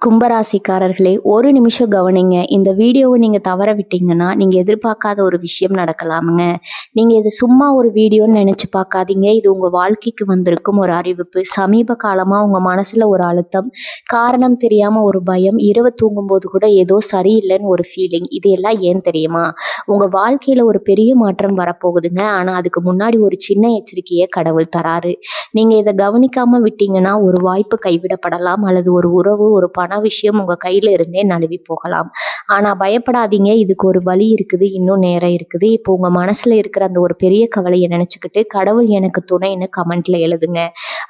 கும்பராசிக்காரர்களே, ஒரு நிமிஷம் கவனிங்க. இந்த வீடியோவை நீங்க தவற விட்டீங்கன்னா, நீங்க எதிர்பார்க்காத ஒரு விஷயம் நடக்கலாமுங்க. நீங்க இது சும்மா ஒரு வீடியோன்னு நெனச்சு பார்க்காதீங்க. இது உங்க வாழ்க்கைக்கு வந்திருக்கும் ஒரு அறிவிப்பு. சமீப காலமா உங்க மனசுல ஒரு அழுத்தம், காரணம் தெரியாம ஒரு பயம், இரவு தூங்கும்போது கூட ஏதோ சரியில்லன்னு ஒரு ஃபீலிங். இது எல்லாம் ஏன் தெரியுமா? உங்க வாழ்க்கையில ஒரு பெரிய மாற்றம் வரப்போகுதுங்க. ஆனா அதுக்கு முன்னாடி ஒரு சின்ன எச்சரிக்கைய கடவுள் தராரு. நீங்க இத கவனிக்காம விட்டீங்கன்னா, ஒரு வாய்ப்பு கைவிடப்படலாம் அல்லது ஒரு உறவு, ஒரு பண விஷயம் உங்க கையில இருந்தே நழுவி போகலாம். ஆனா பயப்படாதீங்க. இதுக்கு ஒரு வழி இருக்குது. இன்னும் நேரம் இருக்குது. இப்போ உங்க மனசுல இருக்கிற அந்த ஒரு பெரிய கவலைய நினைச்சுக்கிட்டு, கடவுள் எனக்கு துணைன்னு கமெண்ட்ல எழுதுங்க.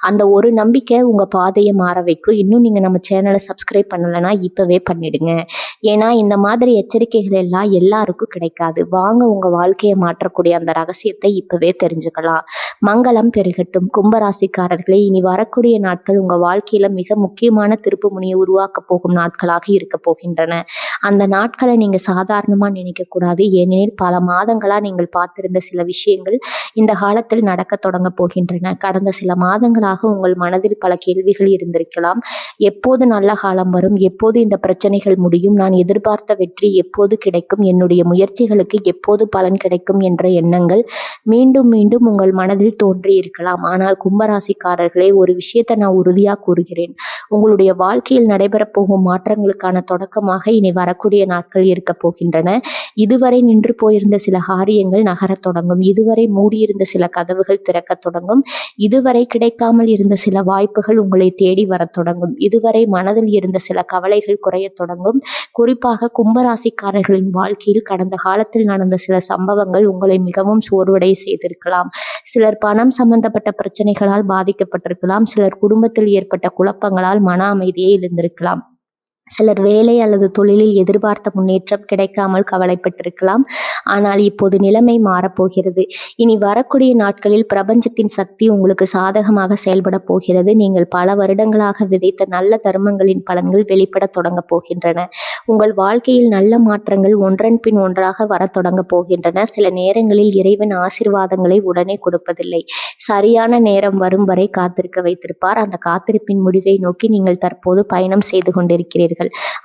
அந்த ஒரு நம்பிக்கை உங்க பாதைய மாற வைக்கும். இன்னும் நீங்க நம்ம சேனல சப்ஸ்கிரைப் பண்ணலன்னா, இப்பவே பண்ணிடுங்க. ஏன்னா, இந்த மாதிரி எச்சரிக்கைகள் எல்லாம் எல்லாருக்கும் கிடைக்காது. வாங்க உங்க வாழ்க்கைய மாற்றக்கூடிய அந்த ரகசியத்தை இப்பவே தெரிஞ்சுக்கலாம். மங்களம் பெருகட்டும். கும்பராசிக்காரர்களே, இனி வரக்கூடிய நாட்கள் உங்க வாழ்க்கையில மிக முக்கியமான திருப்புமுனையை உருவாக்கப் போகும் நாட்களாக இருக்க போகின்றன. அந்த நாட்களை நீங்க சாதாரணமா நினைக்க கூடாது. ஏனெனில் பல மாதங்களா நீங்கள் பார்த்திருந்த சில விஷயங்கள் இந்த காலத்தில் நடக்க தொடங்க போகின்றன. கடந்த சில மாதங்களாக உங்கள் மனதில் பல கேள்விகள் இருந்திருக்கலாம். எப்போது நல்ல காலம் வரும்? எப்போது இந்த பிரச்சனைகள் முடியும்? நான் எதிர்பார்த்த வெற்றி எப்போது கிடைக்கும்? என்னுடைய முயற்சிகளுக்கு எப்போது பலன் கிடைக்கும் என்ற எண்ணங்கள் மீண்டும் மீண்டும் உங்கள் மனதில் தோன்றி இருக்கலாம். ஆனால் கும்பராசிக்காரர்களே, ஒரு விஷயத்தை நான் உறுதியா கூறுகிறேன். உங்களுடைய வாழ்க்கையில் நடைபெறப் போகும் மாற்றங்களுக்கான தொடக்கமாக இனி வரக்கூடிய நாட்கள் இருக்க போகின்றன. இதுவரை நின்று போயிருந்த சில காரியங்கள் நகரத் தொடங்கும். இதுவரை மூடியிருந்த சில கதவுகள் திறக்கத் தொடங்கும். இதுவரை கிடைக்காமல் இருந்த சில வாய்ப்புகள் உங்களை தேடி வரத் தொடங்கும். இதுவரை மனதில் இருந்த சில கவலைகள் குறையத் தொடங்கும். குறிப்பாக கும்பராசிக்காரர்களின் வாழ்க்கையில் கடந்த காலத்தில் நடந்த சில சம்பவங்கள் உங்களை மிகவும் சோர்வடைய செய்திருக்கலாம். சிலர் பணம் சம்பந்தப்பட்ட பிரச்சனைகளால் பாதிக்கப்பட்டிருக்கலாம். சிலர் குடும்பத்தில் ஏற்பட்ட குழப்பங்களால் மன அமைதியை இழந்திருக்கலாம். சிலர் வேலை அல்லது தொழிலில் எதிர்பார்த்த முன்னேற்றம் கிடைக்காமல் கவலைப்பட்டிருக்கலாம். ஆனால் இப்போது நிலைமை மாறப்போகிறது. இனி வரக்கூடிய நாட்களில் பிரபஞ்சத்தின் சக்தி உங்களுக்கு சாதகமாக செயல்பட போகிறது. நீங்கள் பல வருடங்களாக விதைத்த நல்ல தர்மங்களின் பலன்கள் வெளிப்பட தொடங்க போகின்றன. உங்கள் வாழ்க்கையில் நல்ல மாற்றங்கள் ஒன்றன் பின் ஒன்றாக வர தொடங்க போகின்றன. சில நேரங்களில் இறைவன் ஆசீர்வாதங்களை உடனே கொடுப்பதில்லை. சரியான நேரம் வரும் வரை காத்திருக்க வைத்திருப்பார். அந்த காத்திருப்பின் முடிவை நோக்கி நீங்கள் தற்போது பயணம் செய்து கொண்டிருக்கிறீர்கள்.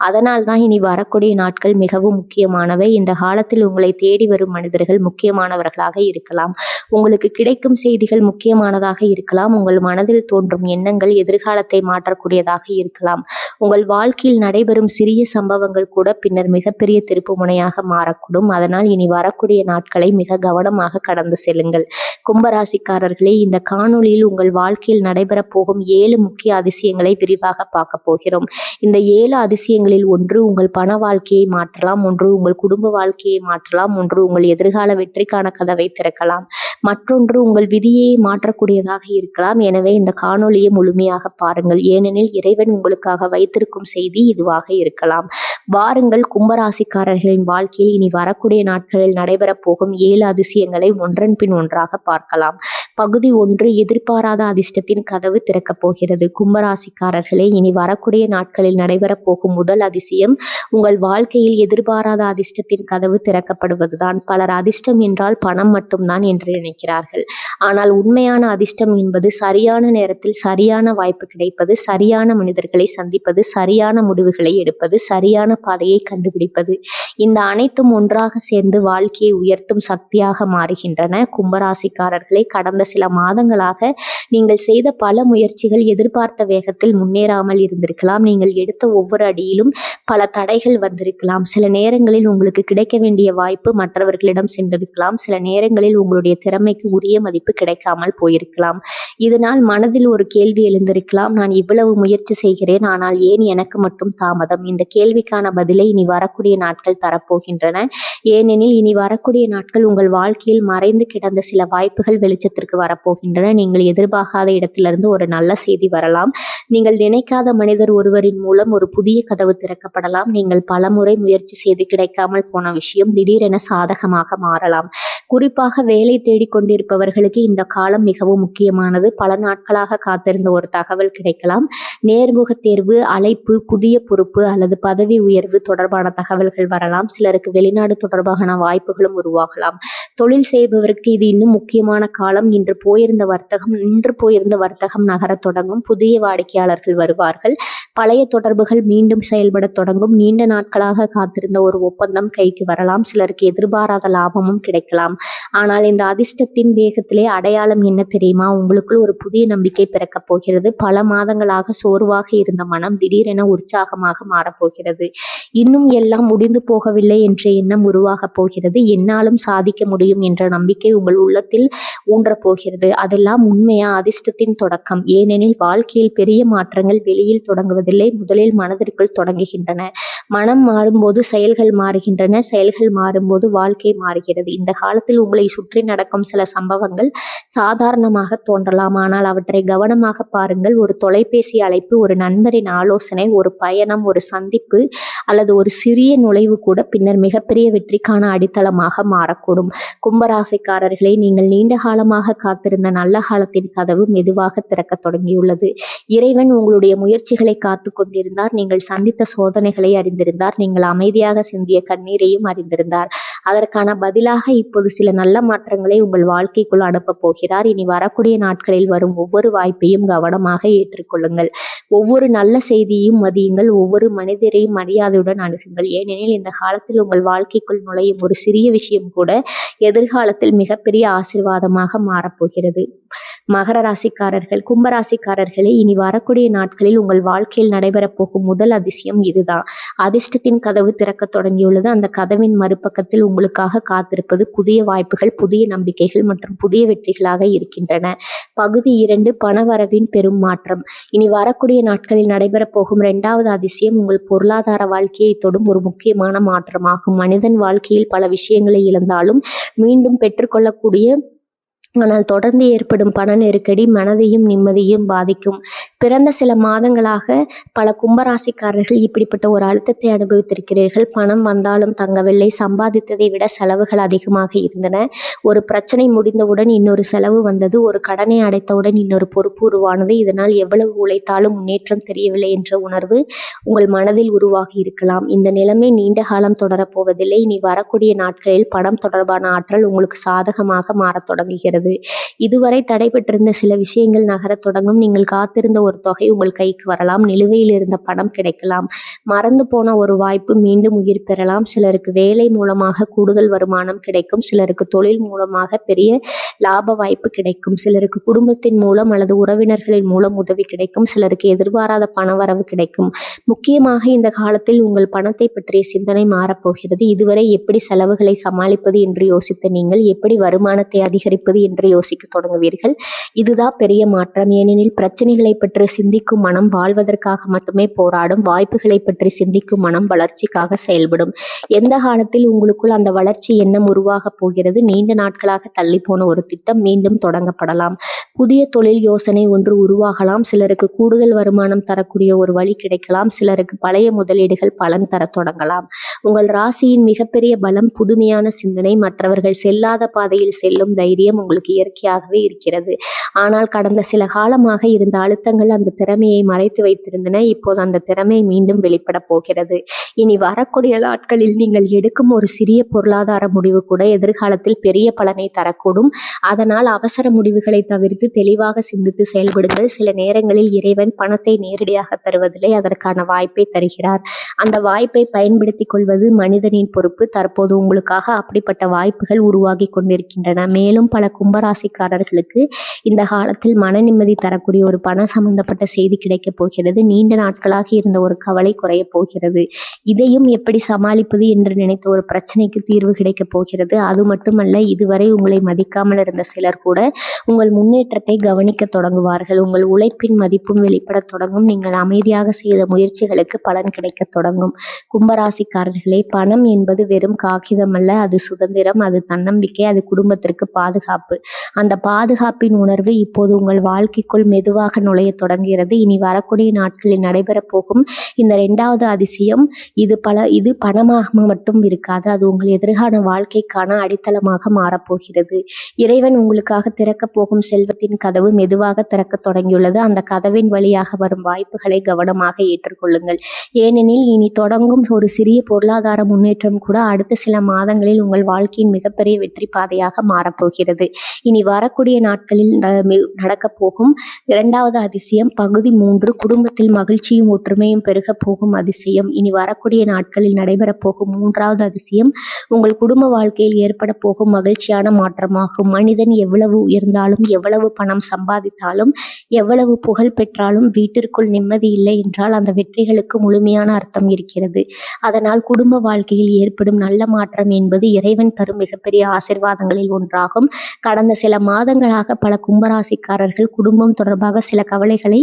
அதனால் தான் இனி வரக்கூடிய நாட்கள் மிகவும் முக்கியமானவை. இந்த காலத்தில் உங்களை தேடி வரும் மனிதர்கள் முக்கியமானவர்களாக இருக்கலாம். உங்களுக்கு கிடைக்கும் செய்திகள் முக்கியமானதாக இருக்கலாம். உங்கள் மனதில் தோன்றும் எண்ணங்கள் எதிர்காலத்தை மாற்றக்கூடியதாக இருக்கலாம். உங்கள் வாழ்க்கையில் நடைபெறும் சிறிய சம்பவங்கள் கூட பின்னர் மிகப்பெரிய திருப்பு முனையாக மாறக்கூடும். அதனால் இனி வரக்கூடிய நாட்களை மிக கவனமாக கடந்து செல்லுங்கள். கும்பராசிக்காரர்களே, இந்த காணொளியில் உங்கள் வாழ்க்கையில் நடைபெறப் போகும் 7 முக்கிய அதிசயங்களை விரிவாக பார்க்க போகிறோம். இந்த 7 அதிசயங்களில் ஒன்று உங்கள் பண வாழ்க்கையை மாற்றலாம், ஒன்று உங்கள் குடும்ப வாழ்க்கையை மாற்றலாம், ஒன்று உங்கள் எதிர்கால வெற்றிக்கான கதவை திறக்கலாம், மற்றொன்று உங்கள் விதியை மாற்றக்கூடியதாக இருக்கலாம். எனவே இந்த காணொளியை முழுமையாக பாருங்கள். ஏனெனில் இறைவன் உங்களுக்காக வைத்திருக்கும் செய்தி இதுவாக இருக்கலாம். வாருங்கள், கும்பராசிக்காரர்களின் வாழ்க்கையில் இனி வரக்கூடிய நாட்களில் நடைபெறப் போகும் 7 அதிசயங்களை ஒன்றன் பின் ஒன்றாக பார்க்கலாம். பகுதி 1, எதிர்பாராத அதிர்ஷ்டத்தின் கதவு திறக்கப் போகிறது. கும்பராசிக்காரர்களே, இனி வரக்கூடிய நாட்களில் நடைபெறப் போகும் முதல் அதிசயம் உங்கள் வாழ்க்கையில் எதிர்பாராத அதிர்ஷ்டத்தின் கதவு திறக்கப்படுவதுதான். பலர் அதிர்ஷ்டம் என்றால் பணம் மட்டும்தான் என்று நினைக்கிறார்கள். ஆனால் உண்மையான அதிர்ஷ்டம் என்பது சரியான நேரத்தில் சரியான வாய்ப்பு கிடைப்பது, சரியான மனிதர்களை சந்திப்பது, சரியான முடிவுகளை எடுப்பது, சரியான பாதையை கண்டுபிடிப்பது. இந்த அனைத்தும் ஒன்றாக சேர்ந்து வாழ்க்கையை உயர்த்தும் சக்தியாக மாறுகின்றன. கும்பராசிக்காரர்களை, கடந்த சில மாதங்களாக நீங்கள் செய்த பல முயற்சிகள் எதிர்பார்த்த வேகத்தில் முன்னேறாமல் இருந்திருக்கலாம். நீங்கள் எடுத்த ஒவ்வொரு அடியிலும் பல தடைகள் வந்திருக்கலாம். சில நேரங்களில் உங்களுக்கு கிடைக்க வேண்டிய வாய்ப்பு மற்றவர்களிடம் சென்றிருக்கலாம். சில நேரங்களில் உங்களுடைய திறமைக்கு உரிய மதிப்பு கிடைக்காமல் போயிருக்கலாம். இதனால் மனதில் ஒரு கேள்வி எழுந்திருக்கலாம். நான் இவ்வளவு முயற்சி செய்கிறேன், ஆனால் ஏன் எனக்கு மட்டும் தாமதம்? இந்த கேள்விக்கான பதிலை இனி வரக்கூடிய நாட்கள் தரப்போகின்றன. ஏனெனில் இனி வரக்கூடிய நாட்கள் உங்கள் வாழ்க்கையில் மறைந்து கிடந்த சில வாய்ப்புகள் வெளிச்சத்திற்கு வரப்போகின்றன. நீங்கள் எதிர்பார்க்காத இடத்திலிருந்து ஒரு நல்ல செய்தி வரலாம். நீங்கள் நினைக்காத மனிதர் ஒருவரின் மூலம் ஒரு புதிய கதவு திறக்கப்படலாம். நீங்கள் பலமுறை முயற்சி செய்து கிடைக்காமல் போன விஷயம் திடீரென சாதகமாக மாறலாம். குறிப்பாக வேலை தேடிக் கொண்டிருப்பவர்களுக்கு இந்த காலம் மிகவும் முக்கியமானது. பல நாட்களாக காத்திருந்த ஒரு தகவல் கிடைக்கலாம். நேர்முக தேர்வு, அழைப்பு, புதிய பொறுப்பு அல்லது பதவி உயர்வு தொடர்பான தகவல்கள் வரலாம். சிலருக்கு வெளிநாடு தொடர்பான வாய்ப்புகளும் உருவாகலாம். தொழில் செய்பவருக்கு இது இன்னும் முக்கிய முக்கியமான காலம். இன்று போயிருந்த வர்த்தகம் நகரத் தொடங்கும். புதிய வாடிக்கையாளர்கள் வருவார்கள். பழைய தொடர்புகள் மீண்டும் செயல்பட தொடங்கும். நீண்ட நாட்களாக காத்திருந்த ஒரு ஒப்பந்தம் கைக்கு வரலாம். சிலருக்கு எதிர்பாராத லாபமும் கிடைக்கலாம். ஆனால் இந்த அதிர்ஷ்டத்தின் வேகத்திலே அடையாளம் என்ன தெரியுமா? உங்களுக்குள் ஒரு புதிய நம்பிக்கை பிறக்கப் போகிறது. பல மாதங்களாக சோர்வாக இருந்த மனம் திடீரென உற்சாகமாக மாறப்போகிறது. இன்னும் எல்லாம் முடிந்து போகவில்லை என்ற எண்ணம் உருவாகப் போகிறது. என்னாலும் சாதிக்க முடியும் என்ற நம்பிக்கை உங்கள் உள்ளத்தில் ஊன்றப் போகிறது. அதெல்லாம் உண்மையா? அதிர்ஷ்டத்தின் தொடக்கம். ஏனெனில் வாழ்க்கையில் பெரிய மாற்றங்கள் வெளியில் தொடங்குவதில்லை, முதலில் மனதிற்குள் தொடங்குகின்றன. மனம் மாறும்போது செயல்கள் மாறுகின்றன. செயல்கள் மாறும்போது வாழ்க்கை மாறுகிறது. இந்த காலத்தில் உங்களை சுற்றி நடக்கும் சில சம்பவங்கள் சாதாரணமாக தோன்றலாம். ஆனால் அவற்றை கவனமாக பாருங்கள். ஒரு தொலைபேசி அழைப்பு, ஒரு நண்பரின் ஆலோசனை, ஒரு பயணம், ஒரு சந்திப்பு அல்லது ஒரு சிறிய நுழைவு கூட பின்னர் மிகப்பெரிய வெற்றிக்கான அடித்தளமாக மாறக்கூடும். கும்பராசிக்காரர்களே, நீங்கள் நீண்ட காலமாக காத்திருந்த நல்ல காலத்தின் கதவு மெதுவாக திறக்க தொடங்கியுள்ளது. இறைவன் உங்களுடைய முயற்சிகளை காத்து கொண்டிருந்தார். நீங்கள் சந்தித்த சோதனைகளை அறிந்திருந்தார். நீங்கள் அமைதியாக சிந்திய கண்ணீரையும் அறிந்திருந்தார். அதற்கான பதிலாக இப்போது சில நல்ல மாற்றங்களை உங்கள் வாழ்க்கைக்குள் அனுப்பப் போகிறார். இனி வரக்கூடிய நாட்களில் வரும் ஒவ்வொரு வாய்ப்பையும் கவனமாக ஏற்றுக்கொள்ளுங்கள். ஒவ்வொரு நல்ல செய்தியையும் மதியுங்கள். ஒவ்வொரு மனிதரையும் மரியாதையுடன் அணுகுங்கள். ஏனெனில் இந்த காலத்தில் உங்கள் வாழ்க்கைக்குள் நுழையும் ஒரு சிறிய விஷயம் கூட எதிர்காலத்தில் மிகப்பெரிய ஆசீர்வாதமாக மாறப்போகிறது. மகர ராசிக்காரர்கள், கும்பராசிக்காரர்களே, இனி வரக்கூடிய நாட்களில் உங்கள் வாழ்க்கையில் நடைபெறப் போகும் முதல் அதிசயம் இதுதான். அதிர்ஷ்டத்தின் கதவு திறக்க தொடங்கியுள்ளது. அந்த கதவின் மறுபக்கத்தில் உங்களுக்காக காத்திருப்பது புதிய வாய்ப்புகள், புதிய நம்பிக்கைகள் மற்றும் புதிய வெற்றிகளாக இருக்கின்றன. பகுதி 2, பணவரவின் பெரும் மாற்றம். இனி வரக்கூடிய நாட்களில் நடைபெறப் போகும் 2வது அதிசயம் உங்கள் பொருளாதார வாழ்க்கையை தொடும் ஒரு முக்கியமான மாற்றமாகும். மனிதன் வாழ்க்கையில் பல விஷயங்களை இழந்தாலும் மீண்டும் பெற்றுக்கொள்ளக்கூடிய, ஆனால் தொடர்ந்து ஏற்படும் பண நெருக்கடி மனதையும் நிம்மதியும் பாதிக்கும். பிறந்த சில மாதங்களாக பல கும்பராசிக்காரர்கள் இப்படிப்பட்ட ஒரு அழுத்தத்தை அனுபவித்திருக்கிறீர்கள். பணம் வந்தாலும் தங்கவில்லை. சம்பாதித்ததை விட செலவுகள் அதிகமாக இருந்தன. ஒரு பிரச்சனை முடிந்தவுடன் இன்னொரு செலவு வந்தது. ஒரு கடனை அடைத்தவுடன் இன்னொரு பொறுப்பு உருவானது. இதனால் எவ்வளவு உழைத்தாலும் முன்னேற்றம் தெரியவில்லை என்ற உணர்வு உங்கள் மனதில் உருவாகி இருக்கலாம். இந்த நிலைமை நீண்ட காலம் தொடரப்போவதில்லை. இனி வரக்கூடிய நாட்களில் பணம் தொடர்பான ஆற்றல் உங்களுக்கு சாதகமாக மாறத் தொடங்குகிறது. இதுவரை தடைபெற்றிருந்த சில விஷயங்கள் நகரத் தொடங்கும். நீங்கள் காத்திருந்த ஒரு தொகை உங்கள் கைக்கு வரலாம். நிலுவையில் இருந்த பணம் கிடைக்கலாம். மறந்து போன ஒரு வாய்ப்பு மீண்டும் உயிர் பெறலாம். சிலருக்கு வேலை மூலமாக கூடுதல் வருமானம் கிடைக்கும். சிலருக்கு தொழில் மூலமாக பெரிய லாப வாய்ப்பு கிடைக்கும். சிலருக்கு குடும்பத்தின் மூலம் அல்லது உறவினர்களின் மூலம் உதவி கிடைக்கும். சிலருக்கு எதிர்பாராத பணவரவு கிடைக்கும். முக்கியமாக இந்த காலத்தில் உங்கள் பணத்தை பற்றிய சிந்தனை மாறப்போகிறது. இதுவரை எப்படி செலவுகளை சமாளிப்பது என்று யோசித்த நீங்கள் எப்படி வருமானத்தை அதிகரிப்பது என்று யோசிக்க தொடங்குவீர்கள். இதுதான் பெரிய மாற்றம். ஏனெனில் பிரச்சனைகளை பற்றி சிந்திக்கும் மனம் வாழ்வதற்காக மட்டுமே போராடும். வாய்ப்புகளை பற்றி சிந்திக்கும் மனம் வளர்ச்சிக்காக செயல்படும். எந்த காலத்தில் உங்களுக்குள் அந்த வளர்ச்சி எண்ணம் உருவாக போகிறது? நீண்ட நாட்களாக தள்ளி போன ஒரு திட்டம் மீண்டும் தொடங்கப்படலாம். புதிய தொழில் யோசனை ஒன்று உருவாகலாம். சிலருக்கு கூடுதல் வருமானம் தரக்கூடிய ஒரு வழி கிடைக்கலாம். சிலருக்கு பழைய முதலீடுகள் பலன் தர தொடங்கலாம். உங்கள் ராசியின் மிகப்பெரிய பலம் புதுமையான சிந்தனை. மற்றவர்கள் செல்லாத பாதையில் செல்லும் தைரியம் உங்களுக்கு இயற்கையாகவே இருக்கிறது. ஆனால் கடந்த சில காலமாக இருந்த அழுத்தங்கள் அந்த திறமையை மறைத்து வைத்திருந்தன. இப்போது அந்த திறமை மீண்டும் வெளிப்பட போகிறது. இனி வரக்கூடிய நாட்களில் நீங்கள் எடுக்கும் ஒரு சிறிய பொருளாதார முடிவு கூட எதிர்காலத்தில் பெரிய பலனை தரக்கூடும். அதனால் அவசர முடிவுகளை தவிர்த்து தெளிவாக சிந்தித்து செயல்படுங்கள். சில நேரங்களில் இறைவன் பணத்தை நேரடியாக தருவதில்லை, அதற்கான வாய்ப்பை தருகிறார். அந்த வாய்ப்பை பயன்படுத்திக் கொள்வது மனிதனின் பொறுப்பு. தற்போது உங்களுக்காக அப்படிப்பட்ட வாய்ப்புகள் உருவாகி கொண்டிருக்கின்றன. மேலும் பல கும்பராசிக்காரர்களுக்கு இந்த காலத்தில் மன நிம்மதி தரக்கூடிய ஒரு பண சம்பந்தப்பட்ட செய்தி கிடைக்கப் போகிறது. நீண்ட நாட்களாக இருந்த ஒரு கவலை குறைய போகிறது. இதையும் எப்படி சமாளிப்பது என்று நினைத்த ஒரு பிரச்சனைக்கு தீர்வு கிடைக்கப் போகிறது. அது மட்டுமல்ல, இதுவரை உங்களை மதிக்காமல் இருந்த சிலர் கூட உங்கள் முன்னேற்றத்தை கவனிக்க தொடங்குவார்கள். உங்கள் உழைப்பின் மதிப்பும் வெளிப்பட தொடங்கும். நீங்கள் அமைதியாக செய்த முயற்சிகளுக்கு பலன் கிடைக்க தொடங்கும். கும்பராசிக்காரர்களே, பணம் என்பது வெறும் காகிதம் அல்ல, அது சுதந்திரம், அது தன்னம்பிக்கை, அது குடும்பத்திற்கு பாதுகாப்பு. அந்த பாதுகாப்பின் உணர்வு இப்போது உங்கள் வாழ்க்கைக்குள் மெதுவாக நுழைய தொடங்குகிறது. இனி வரக்கூடிய நாட்களில் நடைபெற போகும் இந்த 2வது அதிசயம் இது பணமாக மட்டும் இருக்காது, அது உங்கள் எதிர்கால வாழ்க்கைக்கான அடித்தளமாக மாறப்போகிறது. இறைவன் உங்களுக்காக திறக்க போகும் செல்வத்தின் கதவு மெதுவாக திறக்க தொடங்கியுள்ளது. அந்த கதவின் வழியாக வரும் வாய்ப்புகளை கவனமாக ஏற்றுக்கொள்ளுங்கள். ஏனெனில் இனி தொடங்கும் ஒரு சிறிய பொருளாதார முன்னேற்றம் கூட அடுத்த சில மாதங்களில் உங்கள் வாழ்க்கையின் மிகப்பெரிய வெற்றி பாதையாக மாறப்போகிறது. இனி வரக்கூடிய நாட்களில் நடக்க போகும் 2வது அதிசயம் பகுதி 3, குடும்பத்தில் மகிழ்ச்சியும் ஒற்றுமையும் பெருக போகும் அதிசயம். இனி வரக்கூடிய நாட்களில் நடைபெற போகும் 3வது அதிசயம் உங்கள் குடும்ப வாழ்க்கையில் ஏற்பட போகும் மகிழ்ச்சியான மாற்றமாகும். மனிதன் எவ்வளவு உயர்ந்தாலும், எவ்வளவு பணம் சம்பாதித்தாலும், எவ்வளவு புகழ் பெற்றாலும் வீட்டிற்குள் நிம்மதி இல்லை என்றால் அந்த வெற்றிகளுக்கு முழுமையான அர்த்தம் இருக்கிறது. அதனால் குடும்ப வாழ்க்கையில் ஏற்படும் நல்ல மாற்றம் என்பது இறைவன் தரும் மிகப்பெரிய ஆசீர்வாதங்களில் ஒன்றாகும். கடந்த சில மாதங்களாக பல கும்பராசிக்காரர்கள் குடும்பம் தொடர்பாக சில கவலைகளை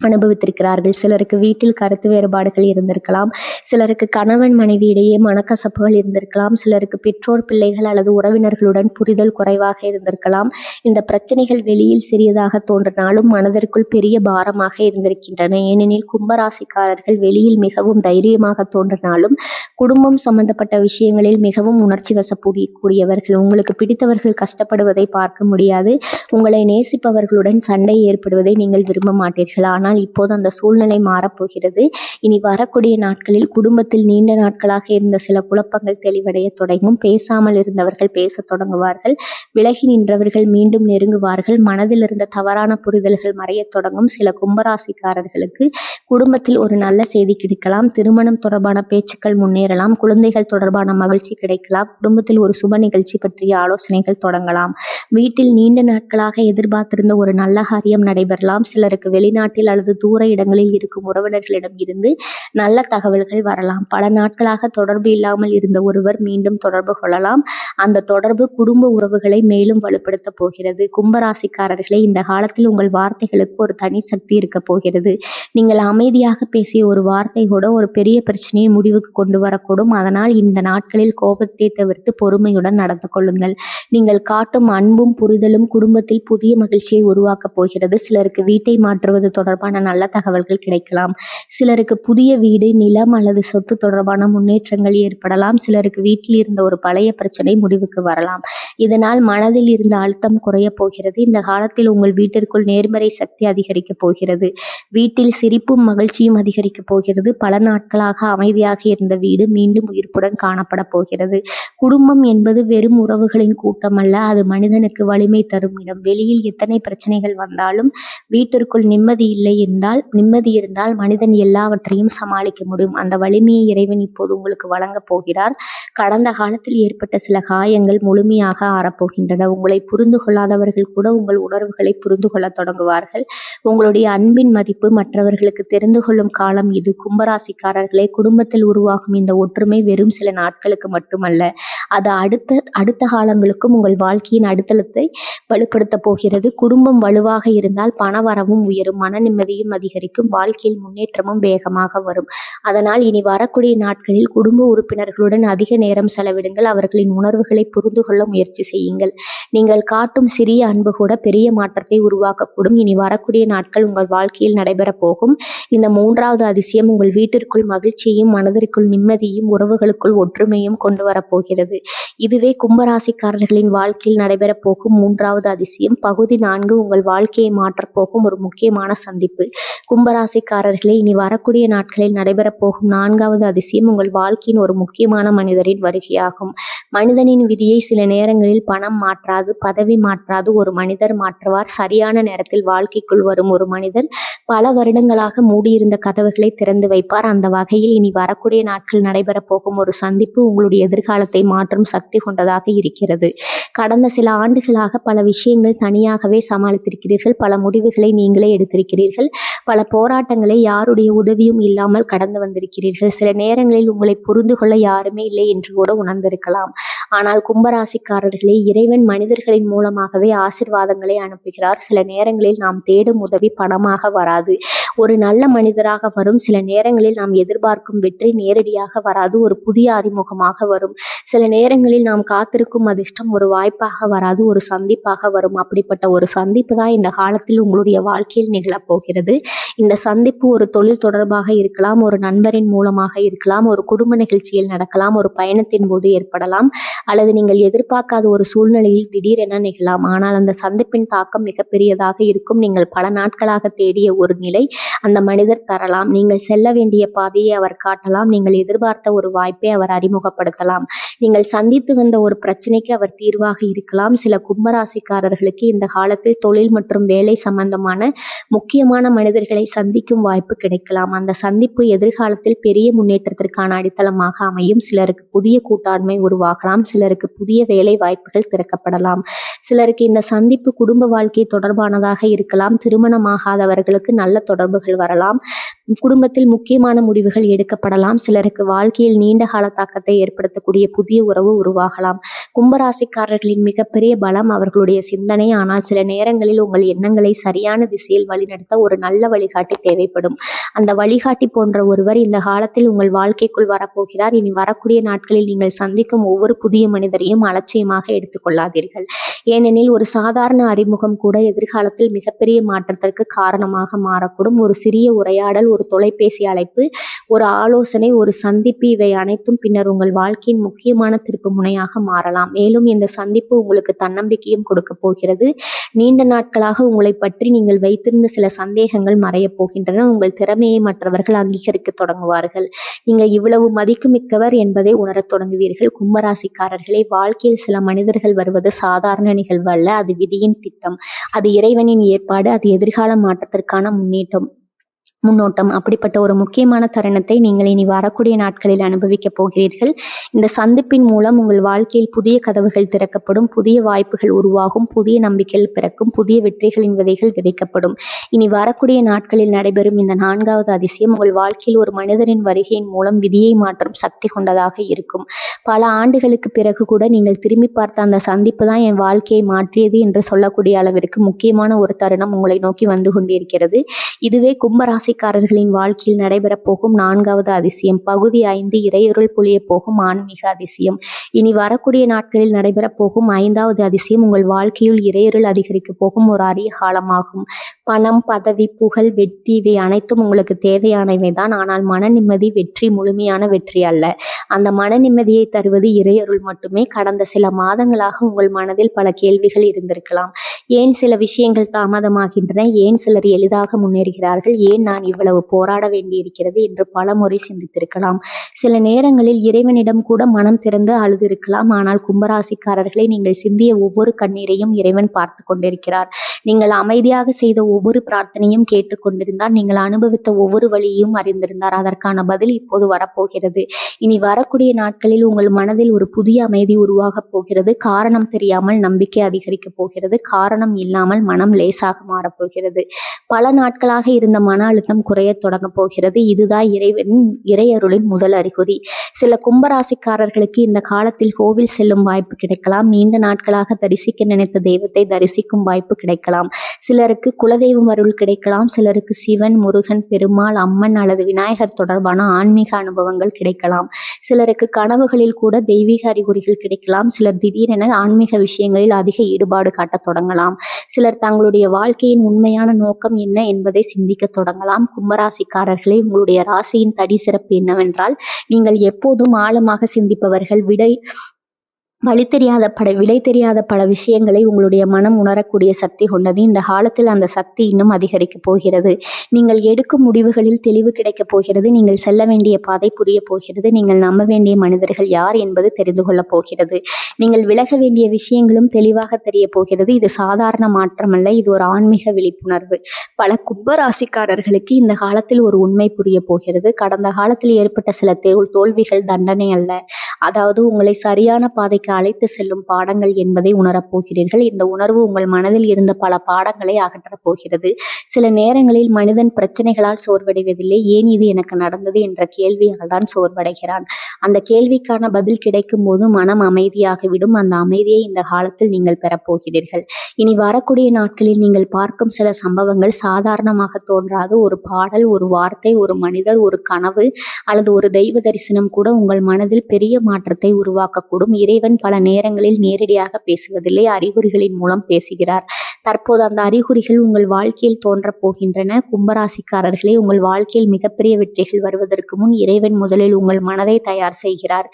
அனுபவித்திருக்கிறார்கள். சிலருக்கு வீட்டில் கருத்து வேறுபாடுகள் இருந்திருக்கலாம், சிலருக்கு கணவன் மனைவி இடையே மனக்கசப்புகள் இருந்திருக்கலாம், சிலருக்கு பெற்றோர் பிள்ளைகள் அல்லது உறவினர்களுடன் புரிதல் குறைவாக இருந்திருக்கலாம். இந்த பிரச்சனைகள் வெளியில் சிறியதாக தோன்றினாலும் மனதிற்குள் பெரிய பாரமாக இருந்திருக்கின்றன. ஏனெனில் கும்பராசிக்காரர்கள் வெளியில் மிகவும் தைரியமாக தோன்றினாலும் குடும்பம் சம்பந்தப்பட்ட விஷயங்களில் மிகவும் உணர்ச்சி வசப்படக்கூடியவர்கள். உங்களுக்கு பிடித்தவர்கள் கஷ்டப்படுவதை பார்க்க முடியாது, உங்களை நேசிப்பவர்களுடன் சண்டை ஏற்படுவதை நீங்கள் விரும்ப மாட்டீர்கள். ஆனால் இப்போது அந்த சூழ்நிலை மாறப்போகிறது. இனி வரக்கூடிய நாட்களில் குடும்பத்தில் நீண்ட நாட்களாக இருந்த சில குழப்பங்கள் தெளிவடைய தொடங்கும். பேசாமல் இருந்தவர்கள் பேசத் தொடங்குவார்கள், விலகி நின்றவர்கள் மீண்டும் நெருங்குவார்கள், மனதில் இருந்த தவறான புரிதல்கள் மறையத் தொடங்கும். சில கும்பராசிக்காரர்களுக்கு குடும்பத்தில் ஒரு நல்ல செய்தி கிடைக்கலாம், திருமணம் தொடர்பான பேச்சுக்கள் முன்னேறலாம், குழந்தைகள் தொடர்பான மகிழ்ச்சி கிடைக்கலாம், குடும்பத்தில் ஒரு சுப நிகழ்ச்சி பற்றிய ஆலோசனைகள் தொடங்கலாம், வீட்டில் நீண்ட நாட்களாக எதிர்பார்த்திருந்த ஒரு நல்ல காரியம் நடைபெறலாம். சிலருக்கு வெளிநாட்டில் அல்லது தூர இடங்களில் இருக்கும் உறவினர்களிடம் இருந்து நல்ல தகவல்கள் வரலாம். பல நாட்களாக தொடர்பு இல்லாமல் இருந்த ஒருவர் மீண்டும் தொடர்பு கொள்ளலாம். அந்த தொடர்பு குடும்ப உறவுகளை மேலும் வலுப்படுத்த போகிறது. கும்பராசிக்காரர்களே, இந்த காலத்தில் உங்கள் வார்த்தைகளுக்கு ஒரு தனி சக்தி இருக்க போகிறது. நீங்கள் அமைதியாக பேசிய ஒரு வார்த்தை கூட ஒரு பெரிய பிரச்சனையை முடிவுக்கு கொண்டு வரக்கூடும். அதனால் இந்த நாட்களில் கோபத்தை தவிர்த்து பொறுமையுடன் நடந்து கொள்ளுங்கள். நீங்கள் காட்டும் அன்பும் புரிதலும் குடும்பத்தில் புதிய மகிழ்ச்சியை உருவாக்கப் போகிறது. சிலருக்கு வீட்டை மாற்றுவது தொடர்பான நல்ல தகவல்கள் கிடைக்கலாம். சிலருக்கு புதிய வீடு, நிலம் அல்லது சொத்து தொடர்பான முன்னேற்றங்கள் ஏற்படலாம். சிலருக்கு வீட்டில் இருந்த ஒரு பழைய பிரச்சனை முடிவுக்கு வரலாம். இதனால் மனதில் இருந்த அழுத்தம் குறைய போகிறது. இந்த காலத்தில் உங்கள் வீட்டிற்குள் நேர்மறை சக்தி அதிகரிக்கப் போகிறது. வீட்டில் சிரிப்பும் மகிழ்ச்சியும் அதிகரிக்கப் போகிறது. பல நாட்களாக அமைதியாக இருந்த வீடு மீண்டும் உயிர்ப்புடன் காணப்பட போகிறது. குடும்பம் என்பது வெறும் உறவுகளின் கூட்டம் அல்ல, அது மனிதனுக்கு வலிமை தரும் இடம். வெளியில் எத்தனை பிரச்சனைகள் வந்தாலும் வீட்டிற்குள் நிம்மதி இருந்தால் மனிதன் எல்லாவற்றையும் சமாளிக்க முடியும். அந்த வலிமையை இறைவன் இப்போது உங்களுக்கு வழங்கப் போகிறார். கடந்த காலத்தில் ஏற்பட்ட சில காயங்கள் முழுமையாக ஆறப்போகின்றன. உங்களை புரிந்து கொள்ளாதவர்கள் கூட உங்கள் உணர்வுகளை புரிந்து கொள்ள தொடங்குவார்கள். உங்களுடைய அன்பின் மதிப்பு மற்றவர்களுக்கு தெரிந்து கொள்ளும் காலம் இது. கும்பராசிக்காரர்களே, குடும்பத்தில் உருவாகும் இந்த ஒற்றுமை வெறும் சில நாட்களுக்கு மட்டுமல்ல, அது அடுத்த காலங்களுக்கும் உங்கள் வாழ்க்கையின் அடித்தளத்தை வலுப்படுத்த போகிறது. குடும்பம் வலுவாக இருந்தால் பண வரவும் உயரும், மன நிம்மதியும் அதிகரிக்கும், வாழ்க்கையில் முன்னேற்றமும் வேகமாக வரும். அதனால் இனி வரக்கூடிய நாட்களில் குடும்ப உறுப்பினர்களுடன் அதிக நேரம் செலவிடுங்கள். அவர்களின் உணர்வுகளை புரிந்து கொள்ள முயற்சி செய்யுங்கள். நீங்கள் காட்டும் சிறிய அன்பு கூட பெரிய மாற்றத்தை உருவாக்கக்கூடும். இனி வரக்கூடிய நாட்கள் உங்கள் வாழ்க்கையில் நடைபெற போகும் இந்த 3வது அதிசயம் உங்கள் வீட்டிற்குள் மகிழ்ச்சியையும், மனதிற்குள் நிம்மதியும், உறவுகளுக்குள் ஒற்றுமையும் கொண்டு வரப்போகிறது. இதுவே கும்பராசிக்காரர்களின் வாழ்க்கையில் நடைபெற போகும் 3வது அதிசயம். பகுதி 4 உங்கள் வாழ்க்கையை மாற்றப்போகும் ஒரு முக்கியமான சந்திப்பு. கும்பராசிக்காரர்களே, இனி வரக்கூடிய நாட்களில் நடைபெற போகும் 4வது அதிசயம் உங்கள் வாழ்க்கையின் ஒரு முக்கியமான மனிதரின் வருகையாகும். மனிதனின் விதியை சில நேரங்களில் பணம் மாற்றாது, பதவி மாற்றாது, ஒரு மனிதர் மாற்றுவார். சரியான நேரத்தில் வாழ்க்கைக்குள் வரும் ஒரு மனிதர் பல வருடங்களாக மூடியிருந்த கதவுகளை திறந்து வைப்பார். அந்த வகையில் இனி வரக்கூடிய நாட்கள் நடைபெற போகும் ஒரு சந்திப்பு உங்களுடைய எதிர்காலத்தை மாற்றும் சக்தி கொண்டதாக இருக்கிறது. கடந்த சில ஆண்டுகளாக பல விஷயங்கள் தனியாகவே சமாளித்திருக்கிறீர்கள். பல முடிவுகளை நீங்களே எடுத்திருக்கிறீர்கள். பல போராட்டங்களை யாருடைய உதவியும் இல்லாமல் கடந்து வந்திருக்கிறீர்கள். சில நேரங்களில் உங்களை புரிந்து கொள்ள யாருமே இல்லை என்று கூட உணர்ந்திருக்கலாம். ஆனால் கும்பராசிக்காரர்களே, இறைவன் மனிதர்களின் மூலமாகவே ஆசீர்வாதங்களை அனுப்புகிறார். சில நேரங்களில் நாம் தேடும் உதவி பணமாக வராது, ஒரு நல்ல மனிதராக வரும். சில நேரங்களில் நாம் எதிர்பார்க்கும் வெற்றி நேரடியாக வராது, ஒரு புதிய அறிமுகமாக வரும். சில நேரங்களில் நாம் காத்திருக்கும் அதிர்ஷ்டம் ஒரு வாய்ப்பாக வராது, ஒரு சந்திப்பாக வரும். அப்படிப்பட்ட ஒரு சந்திப்பு தான் இந்த காலத்தில் உங்களுடைய வாழ்க்கையில் நிகழப்போகிறது. இந்த சந்திப்பு ஒரு தொழில் தொடர்பாக இருக்கலாம், ஒரு நண்பரின் மூலமாக இருக்கலாம், ஒரு குடும்ப நிகழ்ச்சியில் நடக்கலாம், ஒரு பயணத்தின் போது ஏற்படலாம், அல்லது நீங்கள் எதிர்பார்க்காத ஒரு சூழ்நிலையில் திடீரென நிகழலாம். ஆனால் அந்த சந்திப்பின் தாக்கம் மிகப்பெரியதாக இருக்கும். நீங்கள் பல நாட்களாக தேடிய ஒரு நிலை அந்த மனிதர் தரலாம். நீங்கள் செல்ல வேண்டிய பாதையை அவர் காட்டலாம். நீங்கள் எதிர்பார்த்த ஒரு வாய்ப்பை அவர் அறிமுகப்படுத்தலாம். நீங்கள் சந்தித்து வந்த ஒரு பிரச்சனைக்கு அவர் தீர்வாக இருக்கலாம். சில கும்பராசிக்காரர்களுக்கு இந்த காலத்தில் தொழில் மற்றும் வேலை சம்பந்தமான முக்கியமான மனிதர்களை சந்திக்கும் வாய்ப்பு கிடைக்கலாம். அந்த சந்திப்பு எதிர்காலத்தில் பெரிய முன்னேற்றத்திற்கான அடித்தளமாக அமையும். சிலருக்கு புதிய கூட்டாண்மை உருவாகலாம், சிலருக்கு புதிய வேலை வாய்ப்புகள் திறக்கப்படலாம். சிலருக்கு இந்த சந்திப்பு குடும்ப வாழ்க்கை தொடர்பானதாக இருக்கலாம். திருமணமாகாதவர்களுக்கு நல்ல தொடர்புகள் வரலாம். குடும்பத்தில் முக்கியமான முடிவுகள் எடுக்கப்படலாம். சிலருக்கு வாழ்க்கையில் நீண்ட கால தாக்கத்தை ஏற்படுத்தக்கூடிய புதிய உறவு உருவாகலாம். கும்பராசிக்காரர்களின் மிகப்பெரிய பலம் அவர்களுடைய சிந்தனை. ஆனால் சில நேரங்களில் உங்கள் எண்ணங்களை சரியான திசையில் வழிநடத்த ஒரு நல்ல வழிகாட்டி தேவைப்படும். அந்த வழிகாட்டி போன்ற ஒருவர் இந்த காலத்தில் உங்கள் வாழ்க்கைக்குள் வரப்போகிறார். இனி வரக்கூடிய நாட்களில் நீங்கள் சந்திக்கும் ஒவ்வொரு புதிய மனிதரையும் அலட்சியமாக எடுத்துக்கொள்ளாதீர்கள். ஏனெனில் ஒரு சாதாரண அறிமுகம் கூட எதிர்காலத்தில் மிகப்பெரிய மாற்றத்திற்கு காரணமாக மாறக்கூடும். ஒரு சிறிய உரையாடல், ஒரு தொலைபேசி அழைப்பு, ஒரு ஆலோசனை, ஒரு சந்திப்பு, இவை அனைத்தும் பின்னர் உங்கள் வாழ்க்கையின் முக்கியமான திருப்பு முனையாக மாறலாம். மேலும் இந்த சந்திப்பு உங்களுக்கு தன்னம்பிக்கையும் கொடுக்க போகிறது. நீண்ட நாட்களாக உங்களை பற்றி நீங்கள் வைத்திருந்த சில சந்தேகங்கள் மறையப் போகின்றன. உங்கள் திறமையை மற்றவர்கள் அங்கீகரிக்க தொடங்குவார்கள். நீங்கள் இவ்வளவு மதிப்புமிக்கவர் என்பதை உணரத் தொடங்குவீர்கள். கும்பராசிக்காரர்களே, வாழ்க்கையில் சில மனிதர்கள் வருவது சாதாரண நிகழ்வு அல்ல. அது விதியின் திட்டம், அது இறைவனின் ஏற்பாடு, அது எதிர்கால மாற்றத்திற்கான முன்னோட்டம். அப்படிப்பட்ட ஒரு முக்கியமான தருணத்தை நீங்கள் இனி வரக்கூடிய நாட்களில் அனுபவிக்க போகிறீர்கள். இந்த சந்திப்பின் மூலம் உங்கள் வாழ்க்கையில் புதிய கதவுகள் திறக்கப்படும், புதிய வாய்ப்புகள் உருவாகும், புதிய நம்பிக்கைகள் பிறக்கும், புதிய வெற்றிகளின் விதைகள் விதைக்கப்படும். இனி வரக்கூடிய நாட்களில் நடைபெறும் இந்த 4வது அதிசயம் உங்கள் வாழ்க்கையில் ஒரு மனிதரின் வருகையின் மூலம் விதியை மாற்றும் சக்தி கொண்டதாக இருக்கும். பல ஆண்டுகளுக்கு பிறகு கூட நீங்கள் திரும்பி பார்த்த அந்த சந்திப்பு தான் என் வாழ்க்கையை மாற்றியது என்று சொல்லக்கூடிய அளவிற்கு முக்கியமான ஒரு தருணம் உங்களை நோக்கி வந்து கொண்டிருக்கிறது. இதுவே கும்பராசிக்காரர்களின் வாழ்க்கையில் நடைபெறப் போகும் 4வது அதிசயம். பகுதி 5, இறையருள் பொழிய போகும் ஆன்மீக அதிசயம். இனி வரக்கூடிய நாட்களில் நடைபெறப் போகும் 5வது அதிசயம் உங்கள் வாழ்க்கையில் இறையருள் அதிகரிக்க போகும் ஒரு அரிய காலமாகும். பணம், பதவி, புகழ், வெற்றி, இவை அனைத்தும் உங்களுக்கு தேவையானவை தான். ஆனால் மன நிம்மதி, வெற்றி முழுமையான வெற்றி அல்ல. அந்த மன நிம்மதியை தருவது இறையருள் மட்டுமே. கடந்த சில மாதங்களாக உங்கள் மனதில் பல கேள்விகள் இருந்திருக்கலாம். ஏன் சில விஷயங்கள் தாமதமாகின்றன? ஏன் சிலர் எளிதாக முன்னேறுகிறார்கள்? ஏன் நான் இவ்வளவு போராட வேண்டியிருக்கிறது என்று பல முறை சிந்தித்திருக்கலாம். சில நேரங்களில் இறைவனிடம் கூட மனம் திறந்து அழுதிருக்கலாம். ஆனால் கும்பராசிக்காரர்களை, நீங்கள் சிந்திய ஒவ்வொரு கண்ணீரையும் இறைவன் பார்த்து கொண்டிருக்கிறார். நீங்கள் அமைதியாக செய்த ஒவ்வொரு பிரார்த்தனையும் கேட்டுக்கொண்டிருந்தார். நீங்கள் அனுபவித்த ஒவ்வொரு வழியையும் அறிந்திருந்தார். அதற்கான பதில் இப்போது வரப்போகிறது. இனி வரக்கூடிய நாட்களில் உங்கள் மனதில் ஒரு புதிய அமைதி உருவாகப் போகிறது. காரணம் தெரியாமல் நம்பிக்கை அதிகரிக்கப் போகிறது. காரணம் இல்லாமல் மனம் லேசாக மாறப்போகிறது. பல நாட்களாக இருந்த மன அழுத்தம் குறையத் தொடங்கப் போகிறது. இதுதான் இறையருளின் முதல் அறிகுறி. சில கும்பராசிக்காரர்களுக்கு இந்த காலத்தில் கோவில் செல்லும் வாய்ப்பு கிடைக்கலாம். நீண்ட நாட்களாக தரிசிக்க நினைத்த தெய்வத்தை தரிசிக்கும் வாய்ப்பு கிடைக்கலாம். சிலருக்கு குலதெய்வம் அருள் கிடைக்கலாம். சிலருக்கு சிவன், முருகன், பெருமாள், அம்மன் அல்லது விநாயகர் தொடர்பான ஆன்மீக அனுபவங்கள் கிடைக்கலாம். சிலருக்கு கனவுகளில் கூட தெய்வீக அறிகுறிகள் கிடைக்கலாம். சிலர் திடீரென ஆன்மீக விஷயங்களில் அதிக ஈடுபாடு காட்டத் தொடங்கலாம். சிலர் தங்களுடைய வாழ்க்கையின் உண்மையான நோக்கம் என்ன என்பதை சிந்திக்க தொடங்கலாம். கும்பராசிக்காரர்களே, உங்களுடைய ராசியின் தனி சிறப்பு என்னவென்றால், நீங்கள் எப்போதும் ஆழமாக சிந்திப்பவர்கள். விலை தெரியாத பல விஷயங்களை உங்களுடைய மனம் உணரக்கூடிய சக்தி கொண்டது. இந்த காலத்தில் அந்த சக்தி இன்னும் அதிகரிக்கப் போகிறது. நீங்கள் எடுக்கும் முடிவுகளில் தெளிவு கிடைக்கப் போகிறது. நீங்கள் செல்ல வேண்டிய பாதை புரிய போகிறது. நீங்கள் நம்ப வேண்டிய மனிதர்கள் யார் என்பது தெரிந்து கொள்ளப் போகிறது. நீங்கள் விலக வேண்டிய விஷயங்களும் தெளிவாக தெரிய போகிறது. இது சாதாரண மாற்றமல்ல, இது ஒரு ஆன்மீக விழிப்புணர்வு. பல கும்பராசிக்காரர்களுக்கு இந்த காலத்தில் ஒரு உண்மை புரிய போகிறது. கடந்த காலத்தில் ஏற்பட்ட சில தோல்விகள் தண்டனை அல்ல, அதாவது உங்களை சரியான பாதைக்கு அழைத்து செல்லும் பாடங்கள் என்பதை உணரப் போகிறீர்கள். இந்த உணர்வு உங்கள் மனதில் இருந்த பல பாடங்களை அகற்றப் போகிறது. சில நேரங்களில் மனிதன் பிரச்சனைகளால் சோர்வடைவதில்லை, ஏன் இது எனக்கு நடந்தது என்ற கேள்வியால் தான் சோர்வடைகிறான். அந்த கேள்விக்கான பதில் கிடைக்கும் போது மனம் அமைதியாகிவிடும். அந்த அமைதியை இந்த காலத்தில் நீங்கள் பெறப்போகிறீர்கள். இனி வரக்கூடிய நாட்களில் நீங்கள் பார்க்கும் சில சம்பவங்கள் சாதாரணமாக தோன்றாது. ஒரு பாடல், ஒரு வார்த்தை, ஒரு மனிதர், ஒரு கனவு அல்லது ஒரு தெய்வ தரிசனம் கூட உங்கள் மனதில் பெரிய மாற்றத்தை உருவாக்கக்கூடும். இறைவன் பல நேரங்களில் நேரடியாக பேசுவதில்லை, அறிகுறிகளின் மூலம் பேசுகிறார். தற்போது அந்த அறிகுறிகள் உங்கள் வாழ்க்கையில் தோன்றப் போகின்றன. கும்பராசிக்காரர்களே, உங்கள் வாழ்க்கையில் மிகப்பெரிய வெற்றிகள் வருவதற்கு முன் இறைவன் முதலில் உங்கள் மனதை தயார் செய்கிறார்.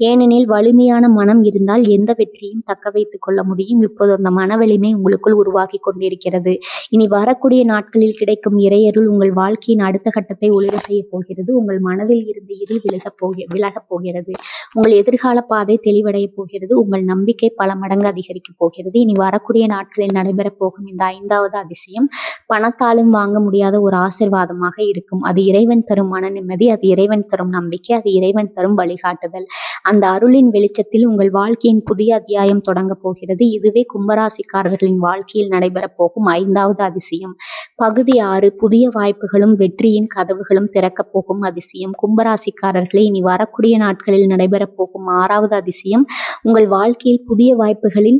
ஏனெனில் வலிமையான மனம் இருந்தால் எந்த வெற்றியும் தக்க வைத்துக் கொள்ள முடியும். இப்போது அந்த மன வலிமை உங்களுக்குள் உருவாகி கொண்டிருக்கிறது. இனி வரக்கூடிய நாட்களில் கிடைக்கும் இறையருள் உங்கள் வாழ்க்கையின் அடுத்த கட்டத்தை ஒளிர செய்ய போகிறது. உங்கள் மனதில் இருந்து இருள் விலகப் போகிறது. உங்கள் எதிர்கால பாதை தெளிவடைய போகிறது. உங்கள் நம்பிக்கை பல மடங்கு அதிகரிக்கப் போகிறது. இனி வரக்கூடிய நாட்களில் நடைபெறப் போகும் இந்த 5வது அதிசயம் பணத்தாலும் வாங்க முடியாத ஒரு ஆசீர்வாதமாக இருக்கும். அது இறைவன் தரும் மன நிம்மதி, அது இறைவன் தரும் நம்பிக்கை, அது இறைவன் தரும் வழிகாட்டுதல். அந்த அருளின் வெளிச்சத்தில் உங்கள் வாழ்க்கையின் புதிய அத்தியாயம் தொடங்க போகிறது. இதுவே கும்பராசிக்காரர்களின் வாழ்க்கையில் நடைபெறப் போகும் 5வது அதிசயம். பகுதி 6, புதிய வாய்ப்புகளும் வெற்றியின் கதவுகளும் திறக்கப் போகும் அதிசயம். கும்பராசிக்காரர்களே, இனி வரக்கூடிய நாட்களில் நடைபெறப் போகும் 6வது அதிசயம் உங்கள் வாழ்க்கையில் புதிய வாய்ப்புகளின்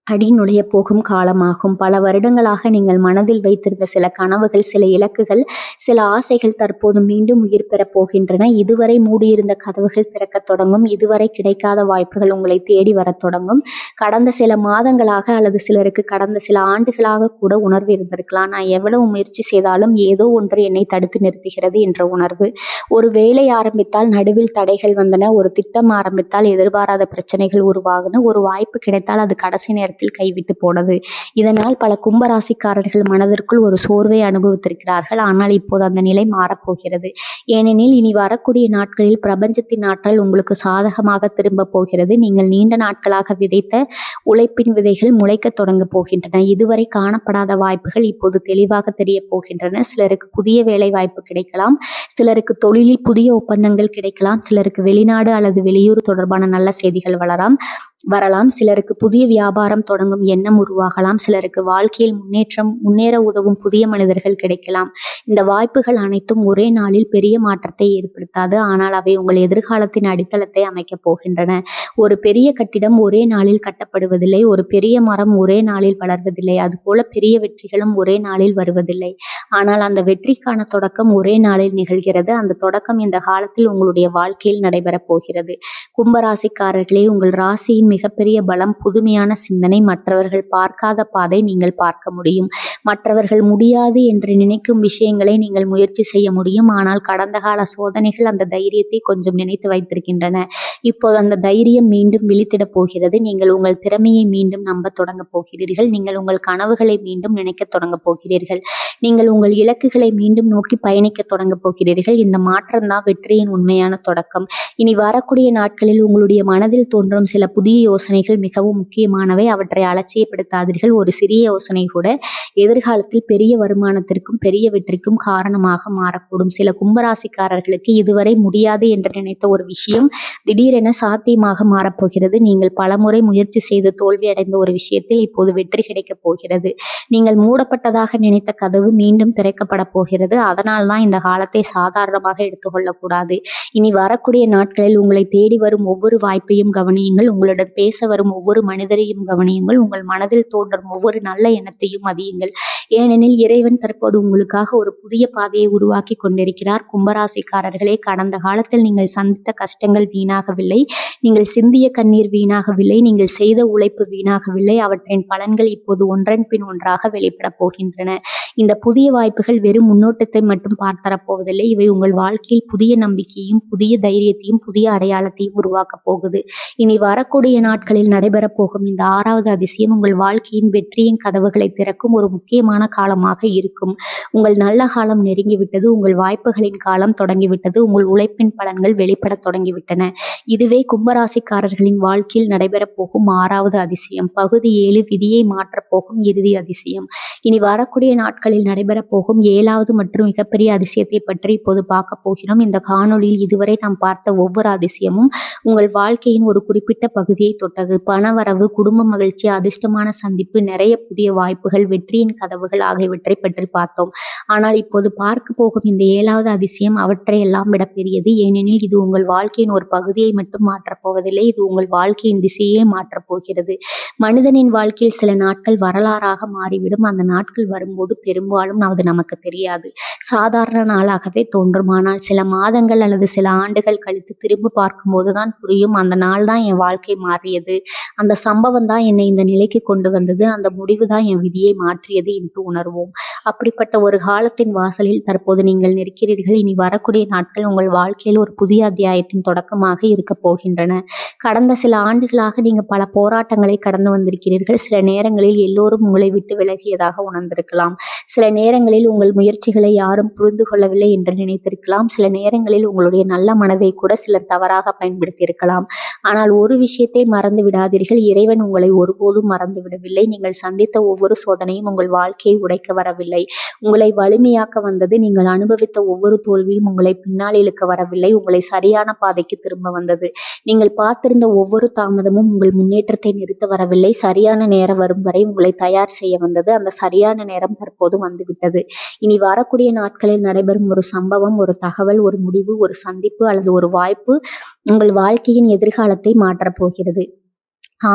அடி நுழைய போகும் காலமாகும். பல வருடங்களாக நீங்கள் மனதில் வைத்திருந்த சில கனவுகள், சில இலக்குகள், சில ஆசைகள் தற்போது மீண்டும் உயிர் பெறப் போகின்றன. இதுவரை மூடியிருந்த கதவுகள் திறக்கத் தொடங்கும். இதுவரை கிடைக்காத வாய்ப்புகள் உங்களை தேடி வரத் தொடங்கும். கடந்த சில மாதங்களாக அல்லது சிலருக்கு கடந்த சில ஆண்டுகளாக கூட உணர்வு இருந்திருக்கலாம். நான் எவ்வளவு முயற்சி செய்தாலும் ஏதோ ஒன்று என்னை தடுத்து நிறுத்துகிறது என்ற உணர்வு. ஒரு வேலை ஆரம்பித்தால் நடுவில் தடைகள் வந்தன. ஒரு திட்டம் ஆரம்பித்தால் எதிர்பாராத பிரச்சனைகள் உருவாகின. ஒரு வாய்ப்பு கிடைத்தால் அது கடைசி நேரத்தில் கைவிட்டு போனது. இதனால் பல கும்பராசிக்காரர்கள் மனதிற்குள் ஒரு சோர்வை அனுபவித்திருக்கிறார்கள். ஆனால் இப்போது அந்த நிலை மாறப்போகிறது. ஏனெனில் இனி வரக்கூடிய நாட்களில் பிரபஞ்சத்தின் ஆற்றல் உங்களுக்கு சாதகமாக திரும்ப போகிறது. நீங்கள் நீண்ட நாட்களாக விதைத்த உழைப்பின் விதைகள் முளைக்க தொடங்க போகின்றன. இதுவரை காணப்படாத வாய்ப்புகள் இப்போது தெளிவாக தெரிய போகின்றன. சிலருக்கு புதிய வேலை வாய்ப்பு கிடைக்கலாம், சிலருக்கு தொழிலில் புதிய ஒப்பந்தங்கள் கிடைக்கலாம், சிலருக்கு வெளிநாடு அல்லது வெளியூர் தொடர்பான நல்ல செய்திகள் வரலாம், சிலருக்கு புதிய வியாபாரம் தொடங்கும் எண்ணம் உருவாகலாம், சிலருக்கு வாழ்க்கையில் முன்னேற உதவும் புதிய மனிதர்கள் கிடைக்கலாம். இந்த வாய்ப்புகள் அனைத்தும் ஒரே நாளில் பெரிய மாற்றத்தை ஏற்படுத்தாது, ஆனால் அவை உங்கள் எதிர்காலத்தின் அடித்தளத்தை அமைக்கப் போகின்றன. ஒரு பெரிய கட்டிடம் ஒரே நாளில் கட்டப்படுவதில்லை, ஒரு பெரிய மரம் ஒரே நாளில் வளர்வதில்லை, அதுபோல பெரிய வெற்றிகளும் ஒரே நாளில் வருவதில்லை. ஆனால் அந்த வெற்றிக்கான தொடக்கம் ஒரே நாளில் நிகழ்கிறது. அந்த தொடக்கம் இந்த காலத்தில் உங்களுடைய வாழ்க்கையில் நடைபெறப் போகிறது. கும்பராசிக்காரர்களே, உங்கள் ராசியின் மிகப்பெரிய பலம் புதுமையான சிந்தனை. மற்றவர்கள் பார்க்காத பாதை நீங்கள் பார்க்க முடியும். மற்றவர்கள் முடியாது என்று நினைக்கும் விஷயங்களை நீங்கள் முயற்சி செய்ய முடியும். ஆனால் கடந்த கால சோதனைகள் அந்த தைரியத்தை கொஞ்சம் நினைத்து வைத்திருக்கின்றன. இப்போது அந்த தைரியம் மீண்டும் விழித்திடப் போகிறது. நீங்கள் உங்கள் திறமையை மீண்டும் நம்ப தொடங்க போகிறீர்கள். நீங்கள் உங்கள் கனவுகளை மீண்டும் நினைக்க தொடங்க போகிறீர்கள். நீங்கள் உங்கள் இலக்குகளை மீண்டும் நோக்கி பயணிக்க தொடங்க போகிறீர்கள். இந்த மாற்றம்தான் வெற்றியின் உண்மையான தொடக்கம். இனி வரக்கூடிய நாட்களில் உங்களுடைய மனதில் தோன்றும் சில புதிய யோசனைகள் மிகவும் முக்கியமானவை. அவற்றை அலட்சியப்படுத்தாதீர்கள். ஒரு சிறிய யோசனை கூட எதிர்காலத்தில் பெரிய வருமானத்திற்கும் பெரிய வெற்றிக்கும் காரணமாக மாறக்கூடும். சில கும்பராசிக்காரர்களுக்கு இதுவரை முடியாது என்று நினைத்த ஒரு விஷயம் திடீரென சாத்தியமாக மாறப்போகிறது. நீங்கள் பலமுறை முயற்சி செய்து தோல்வியடைந்த ஒரு விஷயத்தில் இப்போது வெற்றி கிடைக்கப் போகிறது. நீங்கள் மூடப்பட்டதாக நினைத்த கதவு மீண்டும் திறக்கப்பட போகிறது. அதனால்தான் இந்த காலத்தை சாதாரணமாக எடுத்துக்கொள்ளக்கூடாது. இனி வரக்கூடிய நாட்களில் உங்களை தேடி வரும் ஒவ்வொரு வாய்ப்பையும் கவனியுங்கள். உங்களுடன் பேச வரும் ஒவ்வொரு மனிதரையும் கவனியுங்கள். உங்கள் மனதில் தோன்றும் ஒவ்வொரு நல்ல எண்ணத்தையும் மதியுங்கள். ஏனெனில் இறைவன் தற்போது உங்களுக்காக ஒரு புதிய பாதையை உருவாக்கி கொண்டிருக்கிறார். கும்பராசிக்காரர்களே, கடந்த காலத்தில் நீங்கள் சந்தித்த கஷ்டங்கள் வீணாகவில்லை, நீங்கள் சிந்திய கண்ணீர் வீணாகவில்லை, நீங்கள் செய்த உழைப்பு வீணாகவில்லை. அவற்றின் பலன்கள் இப்போது ஒன்றன் பின் ஒன்றாக வெளிப்பட போகின்றன. இந்த புதிய வாய்ப்புகள் வெறும் முன்னோட்டத்தை மட்டும் பார்த்தரப்போவதில்லை. இவை உங்கள் வாழ்க்கையில் புதிய நம்பிக்கையும் புதிய தைரியத்தையும் புதிய அடையாளத்தையும் உருவாக்கப் போகுது. இனி வரக்கூடிய நாட்களில் நடைபெறப் போகும் இந்த 6வது அதிசயம் உங்கள் வாழ்க்கையின் வெற்றியின் கதவுகளை திறக்கும் ஒரு முக்கியமான அதிர்ஷ்டமான காலமாக இருக்கும். உங்கள் நல்ல காலம் நெருங்கிவிட்டது. உங்கள் வாய்ப்புகளின் காலம் தொடங்கிவிட்டது. உங்கள் உழைப்பின் பலன்கள் வெளிப்படத் தொடங்கிவிட்டன. இதுவே கும்பராசிக்காரர்களின் வாழ்க்கையில் நடைபெறப் போகும் 6வது அதிசயம். பகுதி 7 விதியை மாற்றப் போகும் இறுதி அதிசயம். இனி வரக்கூடிய நாட்களில் நடைபெறப் போகும் 7வது மற்றும் மிகப்பெரிய அதிசயத்தை பற்றி இப்போது பார்க்க போகிறோம். இந்த காணொளியில் இதுவரை நாம் பார்த்த ஒவ்வொரு அதிசயமும் உங்கள் வாழ்க்கையின் ஒரு குறிப்பிட்ட பகுதியை தொட்டது. பணவரவு, குடும்ப மகிழ்ச்சி, அதிர்ஷ்டமான சந்திப்பு, நிறைய புதிய வாய்ப்புகள், வெற்றியின் கதவுகள் ஆகியவற்றை பற்றி பார்த்தோம். ஆனால் இப்போது பார்க்க போகும் இந்த 7வது அதிசயம் அவற்றை எல்லாம் விட பெரியது. ஏனெனில் இது உங்கள் வாழ்க்கையின் ஒரு பகுதியை மட்டும் மாற்றப் போவதில்லை, இது உங்கள் வாழ்க்கையின் திசையே மாற்றப் போகிறது. மனிதனின் வாழ்க்கையில் சில நாட்கள் வரலாறாக மாறிவிடும். அந்த நாட்கள் வரும்போது பெரும்பாலும் அது நமக்கு தெரியாது, சாதாரண நாளாகவே தோன்றும். ஆனால் சில மாதங்கள் அல்லது சில ஆண்டுகள் கழித்து திரும்ப பார்க்கும்போதுதான் புரியும், அந்த நாள் தான் என் வாழ்க்கை மாறியது, அந்த சம்பவம் தான் என்னை இந்த நிலைக்கு கொண்டு வந்தது, அந்த முடிவு தான் என் விதியை மாற்றியது என்று உணர்வோம். அப்படிப்பட்ட ஒரு காலத்தின் வாசலில் தற்போது நீங்கள் நிற்கிறீர்கள். இனி வரக்கூடிய நாட்கள் உங்கள் வாழ்க்கையில் ஒரு புதிய அத்தியாயத்தின் தொடக்கமாக இருக்க போகின்றன. கடந்த சில ஆண்டுகளாக நீங்கள் பல போராட்டங்களை கடந்து வந்திருக்கிறீர்கள். சில நேரங்களில் எல்லோரும் உங்களை விட்டு விலகியதாக உணர்ந்திருக்கலாம். சில நேரங்களில் உங்கள் முயற்சிகளை யாரும் புரிந்து கொள்ளவில்லை என்று நினைத்திருக்கலாம். சில நேரங்களில் உங்களுடைய நல்ல மனதை கூட சிலர் தவறாக பயன்படுத்தியிருக்கலாம். ஆனால் ஒரு விஷயத்தை மறந்து விடாதீர்கள், இறைவன் உங்களை ஒருபோதும் மறந்து விடவில்லை. நீங்கள் சந்தித்த ஒவ்வொரு சோதனையும் உங்கள் வாழ்க்கையை உடைக்க வரவில்லை, உங்களை வலிமையாக்க வந்தது. நீங்கள் அனுபவித்த ஒவ்வொரு தோல்வியும் உங்களை பின்னால் இழுக்க வரவில்லை, உங்களை சரியான பாதைக்கு திரும்ப வந்தது. நீங்கள் பார்த்திருந்த ஒவ்வொரு தாமதமும் உங்கள் முன்னேற்றத்தை நிறுத்த வரவில்லை, சரியான நேரம் வரும் வரை உங்களை தயார் செய்ய வந்தது. அந்த சரியான நேரம் தற்போது வந்துவிட்டது. இனி வரக்கூடிய நாட்களில் நடைபெறும் ஒரு சம்பவம், ஒரு தகவல், ஒரு முடிவு, ஒரு சந்திப்பு அல்லது ஒரு வாய்ப்பு உங்கள் வாழ்க்கையின் எதிர்காலத்தை மாற்றப் போகிறது.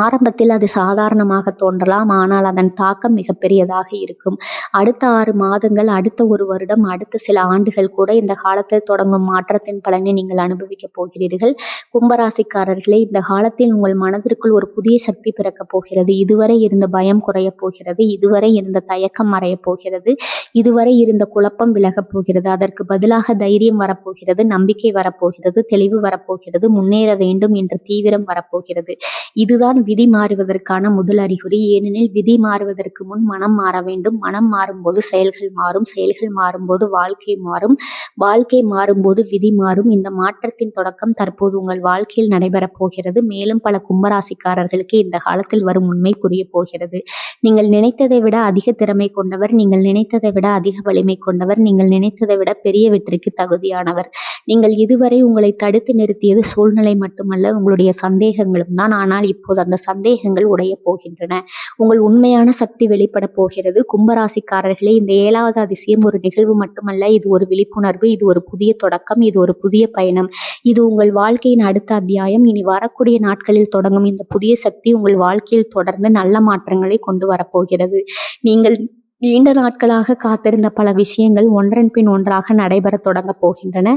ஆரம்பத்தில் அது சாதாரணமாக தோன்றலாம், ஆனால் அதன் தாக்கம் மிகப்பெரியதாக இருக்கும். அடுத்த 6 மாதங்கள், அடுத்த 1 வருடம், அடுத்த சில ஆண்டுகள் கூட இந்த காலத்தில் தொடங்கும் மாற்றத்தின் பலனை நீங்கள் அனுபவிக்கப் போகிறீர்கள். கும்பராசிக்காரர்களே, இந்த காலத்தில் உங்கள் மனதிற்குள் ஒரு புதிய சக்தி பிறக்கப் போகிறது. இதுவரை இருந்த பயம் குறையப் போகிறது, இதுவரை இருந்த தயக்கம் மறையப் போகிறது, இதுவரை இருந்த குழப்பம் விலகப் போகிறது. அதற்கு பதிலாக தைரியம் வரப்போகிறது, நம்பிக்கை வரப்போகிறது, தெளிவு வரப்போகிறது, முன்னேற வேண்டும் என்ற தீவிரம் வரப்போகிறது. இதுதான் விதி மாறுவதற்கான முதல் அறிகுறி. ஏனெனில் விதி மாறுவதற்கு முன் மனம் மாற வேண்டும். மனம் மாறும்போது செயல்கள் மாறும், செயல்கள் மாறும்போது வாழ்க்கை மாறும், வாழ்க்கை மாறும்போது விதி மாறும். இந்த மாற்றத்தின் தொடக்கம் தற்போது உங்கள் வாழ்க்கையில் நடைபெறப் போகிறது. மேலும் பல கும்பராசிக்காரர்களுக்கு இந்த காலத்தில் வரும் உண்மை புரிய போகிறது. நீங்கள் நினைத்ததை விட அதிக திறமை கொண்டவர், நீங்கள் நினைத்ததை விட அதிக வலிமை கொண்டவர், நீங்கள் நினைத்ததை விட பெரிய வெற்றிக்கு தகுதியானவர். நீங்கள் இதுவரை உங்களை தடுத்து நிறுத்தியது சூழ்நிலை மட்டுமல்ல, உங்களுடைய சந்தேகங்களும் தான். ஆனால் இப்போது அந்த சந்தேகங்கள் உடைய போகின்றன. உங்கள் உண்மையான சக்தி வெளிப்பட போகிறது. கும்பராசிக்காரர்களே, இந்த 7வது அதிசயம் ஒரு நிகழ்வு மட்டுமல்ல, இது ஒரு விழிப்புணர்வு, இது ஒரு புதிய தொடக்கம், இது ஒரு புதிய பயணம், இது உங்கள் வாழ்க்கையின் அடுத்த அத்தியாயம். இனி வரக்கூடிய நாட்களில் தொடங்கும் இந்த புதிய சக்தி உங்கள் வாழ்க்கையில் தொடர்ந்து நல்ல மாற்றங்களை கொண்டு வரப்போகிறது. நீங்கள் நீண்ட நாட்களாக காத்திருந்த பல விஷயங்கள் ஒன்றன் பின் ஒன்றாக நடைபெற தொடங்க போகின்றன.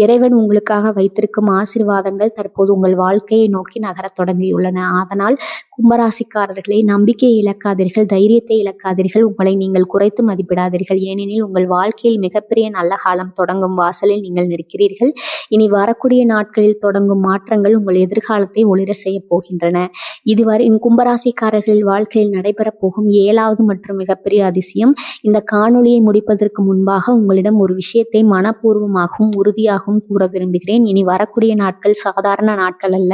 இறைவன் உங்களுக்காக வைத்திருக்கும் ஆசீர்வாதங்கள் தற்போது உங்கள் வாழ்க்கையை நோக்கி நகரத் தொடங்கியுள்ளன. அதனால் கும்பராசிக்காரர்களை நம்பிக்கையை இழக்காதீர்கள், தைரியத்தை இழக்காதீர்கள், உங்களை நீங்கள் குறைத்து மதிப்பிடாதீர்கள். ஏனெனில் உங்கள் வாழ்க்கையில் மிகப்பெரிய நல்ல காலம் தொடங்கும் வாசலில் நீங்கள் நிற்கிறீர்கள். இனி வரக்கூடிய நாட்களில் தொடங்கும் மாற்றங்கள் உங்கள் எதிர்காலத்தை ஒளிர செய்ய போகின்றன. இதுவரை கும்பராசிக்காரர்களின் வாழ்க்கையில் நடைபெறப் போகும் 7வது மற்றும் மிகப்பெரிய அதிசயம். இந்த காணொளியை முடிப்பதற்கு முன்பாக உங்களிடம் ஒரு விஷயத்தை மனப்பூர்வமாகவும் உறுதியாகவும் கூற விரும்புகிறேன். இனி வரக்கூடிய நாட்கள் சாதாரண நாட்கள் அல்ல.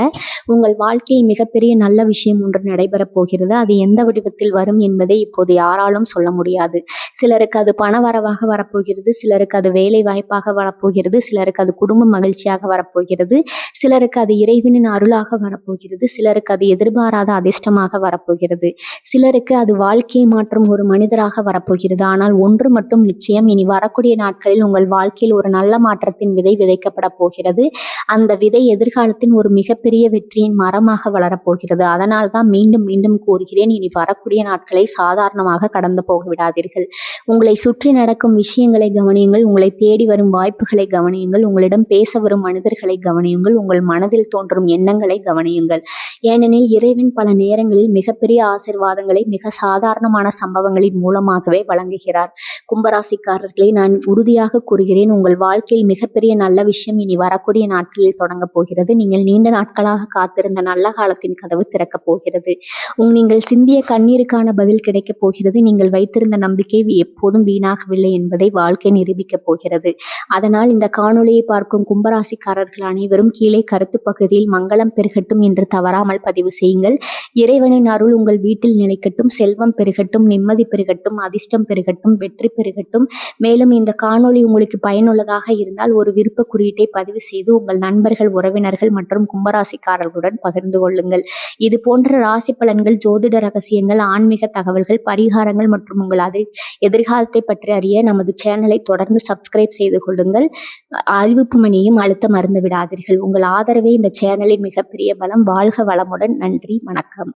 உங்கள் வாழ்க்கையில் மிகப்பெரிய நல்ல விஷயம் ஒன்று நடைபெறப் போகிறது. அது எந்த வடிவத்தில் வரும் என்பதை இப்போது யாராலும் சொல்ல முடியாது. சிலருக்கு அது பண வரவாக வரப்போகிறது, சிலருக்கு அது வேலை வாய்ப்பாக வரப்போகிறது, சிலருக்கு அது குடும்ப மகிழ்ச்சியாக வரப்போகிறது, சிலருக்கு அது இறைவனின் அருளாக வரப்போகிறது, சிலருக்கு அது எதிர்பாராத அதிர்ஷ்டமாக வரப்போகிறது, சிலருக்கு அது வாழ்க்கையை மாற்றும் ஒரு மனிதராக வரப்போகிறது. ஆனால் ஒன்று மட்டும் நிச்சயம், இனி வரக்கூடிய நாட்களில் உங்கள் வாழ்க்கையில் ஒரு நல்ல மாற்றத்தின் விதை விதைக்கப்பட போகிறது. அந்த விதை எதிர்காலத்தின் ஒரு மிகப்பெரிய வெற்றியின் மரமாக வளரப்போகிறது. அதனால் தான் மீண்டும் மீண்டும் கூறுகிறேன், இனி வரக்கூடிய நாட்களை சாதாரணமாக கடந்து போக விடாதீர்கள். உங்களை சுற்றி நடக்கும் விஷயங்களை கவனியுங்கள், உங்களை தேடி வரும் வாய்ப்புகளை கவனியுங்கள், உங்களிடம் பேச வரும் மனிதர்களை கவனியுங்கள், உங்கள் மனதில் தோன்றும் எண்ணங்களை கவனியுங்கள். ஏனெனில் இறைவன் பல நேரங்களில் மிகப்பெரிய ஆசீர்வாதங்களை மிக சாதாரணமான சம்பவங்களின் மூலமாக அதிகமாகவே வழங்குகிறார். கும்பராசிக்காரர்களை நான் உறுதியாக கூறுகிறேன், உங்கள் வாழ்க்கையில் மிகப்பெரிய நல்ல விஷயம் இனி வரக்கூடிய நாட்களில் தொடங்கப் போகிறது. நீங்கள் நீண்ட நாட்களாக காத்திருந்த நல்ல காலத்தின் கதவு திறக்கப் போகிறது. நீங்கள் சிந்திய கண்ணீருக்கான பதில் கிடைக்கப் போகிறது. நீங்கள் வைத்திருந்த நம்பிக்கை எப்போதும் வீணாகவில்லை என்பதை வாழ்க்கை நிரூபிக்கப் போகிறது. அதனால் இந்த காணொளியை பார்க்கும் கும்பராசிக்காரர்கள் அனைவரும் கீழே கருத்து பகுதியில் மங்களம் பெருகட்டும் என்று தவறாமல் பதிவு செய்யுங்கள். இறைவனின் அருள் உங்கள் வீட்டில் நிலைக்கட்டும், செல்வம் பெருகட்டும், நிம்மதி பெருகட்டும், அதிர்ஷ்டம் பெருகட்டும், வெற்றி பெருகட்டும். மேலும் இந்த காணொளி உங்களுக்கு பயனுள்ளதாக இருந்தால் ஒரு விருப்ப குறியீட்டை பதிவு செய்து உங்கள் நண்பர்கள், உறவினர்கள் மற்றும் கும்பராசிக்காரர்களுடன் பகிர்ந்து கொள்ளுங்கள். இது போன்ற ராசி பலன்கள், ஜோதிட ரகசியங்கள், ஆன்மீக தகவல்கள், பரிகாரங்கள் மற்றும் உங்கள் எதிர்காலத்தை பற்றி அறிய நமது சேனலை தொடர்ந்து சப்ஸ்கிரைப் செய்து கொள்ளுங்கள். அறிவிப்பு மணியையும் அழுத்த மறந்து விடாதீர்கள். உங்கள் ஆதரவே இந்த சேனலின் மிகப்பெரிய பலம். வாழ்க வளமுடன். நன்றி, வணக்கம்.